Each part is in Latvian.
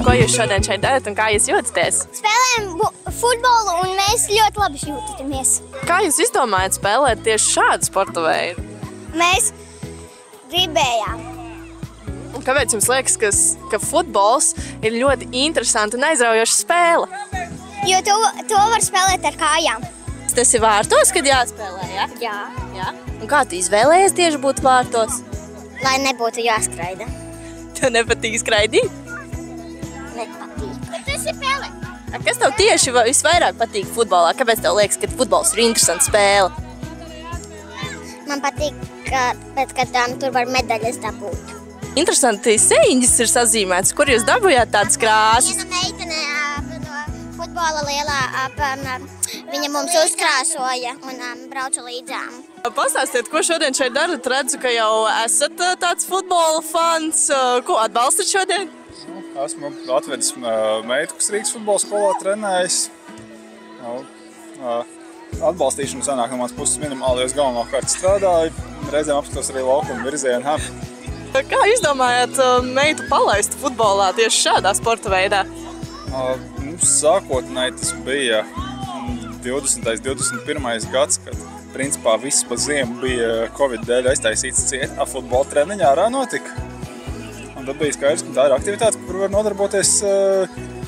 ko jūs šodien šeit darat un kā jūs jūtaties? Spēlējam futbolu un mēs ļoti labi jūtamies. Kā jūs izdomājat spēlēt tieši šādu sporta veidu? Mēs gribējām. Un kāpēc jums liekas, ka futbols ir ļoti interesanta un aizraujoša spēle? Jo to var spēlēt ar kājām. Tas ir vārtos, kad jāspēlē, ja? Jā. Un kā tu izvēlējies tieši būt vārtos? Lai nebūtu jāskraida. Tev nepatīk skraidīt? Nepatīk. Bet tas ir spēle. Kas tev tieši visvairāk patīk futbolā? Kāpēc tev liekas, ka futbols ir interesanta spēle? Man patīk, ka tur var medaļas dabūt. Interesanti sejiņas ir sazīmētas. Kur jūs dabūjāt tādas krāsas? Viena meitene no futbola lielā viņa mums uzkrāsoja un brauca līdzām. Pastāstiet, ko šodien šeit darat? Redzu, ka jau esat tāds futbola fans. Ko atbalstat šodien? Esmu atvedis meitu, kas Rīgas futbola skolā trenējas. Atbalstīšana sanāk no mans puses minimāli, jo es galvenokārt strādāju. Reizēm apskatos arī laukumu virzienu. Kā izdomājāt meitu palaist futbolā tieši šādā sporta veidā? Sākotnēji tas bija 20. 21. gads, kad principā viss pa ziemu bija Covid dēļ aiztaisīts cietā, futbola treniņā ārā notika. Un tad bija skaidrs, ka tā ir aktivitāte, kur var nodarboties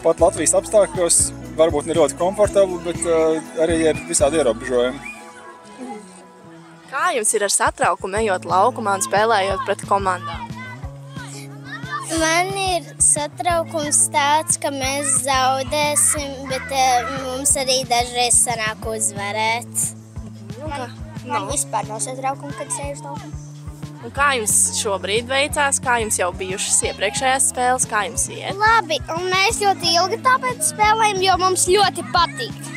pat Latvijas apstākļos, varbūt ne ļoti komfortabli, bet arī ir visādi ierobežojumi. Kā jums ir ar satraukumu ejot laukumā un spēlējot pret komandām? Man ir satraukums tāds, ka mēs zaudēsim, bet mums arī dažreiz sanāk uzvarēt. Man vispār nav satraukuma, kad es eju uz laukumu. Un kā jums šobrīd veicās? Kā jums jau bijušas iepriekšējās spēles? Kā jums iet? Labi, un mēs ļoti ilgi tāpēc spēlējam, jo mums ļoti patīk.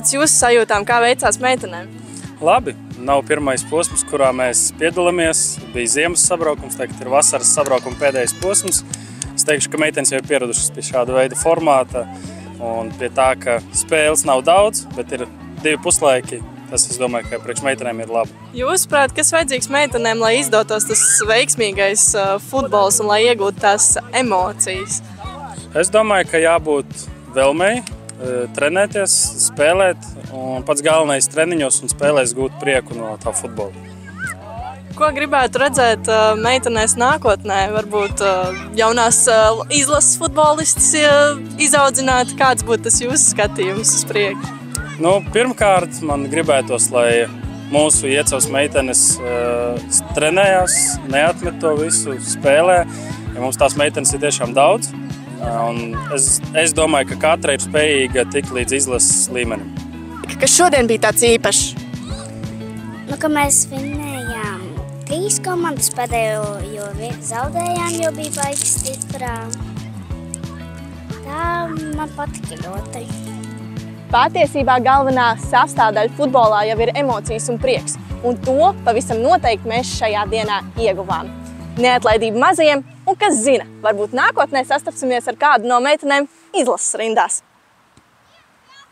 Jūsu sajūtām, kā veicās meitenēm? Labi, nav pirmais posms, kurā mēs piedalāmies. Bija ziemas sabraukums, tagad ir vasaras sabraukuma pēdējais posms. Es teikšu, ka meitenes jau ir pieradušas pie šāda veida formāta un pie tā, ka spēles nav daudz, bet ir 2 puslaiki. Tas, es domāju, ka priekš meitenēm ir labi. Jūsuprāt, kas vajadzīgs meitenēm, lai izdotos tas veiksmīgais futbols un lai iegūtu tās emocijas? Es domāju, ka jābūt vēlmei trenēties, spēlēt, un pats galvenais treniņos un spēlēs gūt prieku no tā futbola. Ko gribētu redzēt meitenēs nākotnē? Varbūt jaunās izlases futbolistas izaudzināt, kāds būtu tas jūsu skatījums uz priekšu? Pirmkārt, man gribētos, lai mūsu iecavas meitenes trenējās, neatmet to visu, spēlē. Ja mums tās meitenes ir tiešām daudz. Un es domāju, ka katra ir spējīga tikt līdz izlases līmenim. Kas šodien bija tāds īpašs? Ka mēs vinējām 3 komandas pēdējo, jo zaudējām, jo bija baigi stiprā. Tā man patika ļoti. Patiesībā galvenā sastāvdaļa futbolā jau ir emocijas un prieks, un to pavisam noteikti mēs šajā dienā ieguvām. Neatlaidība mazajiem, un kas zina, varbūt nākotnē sastapsimies ar kādu no meitenēm izlases rindās.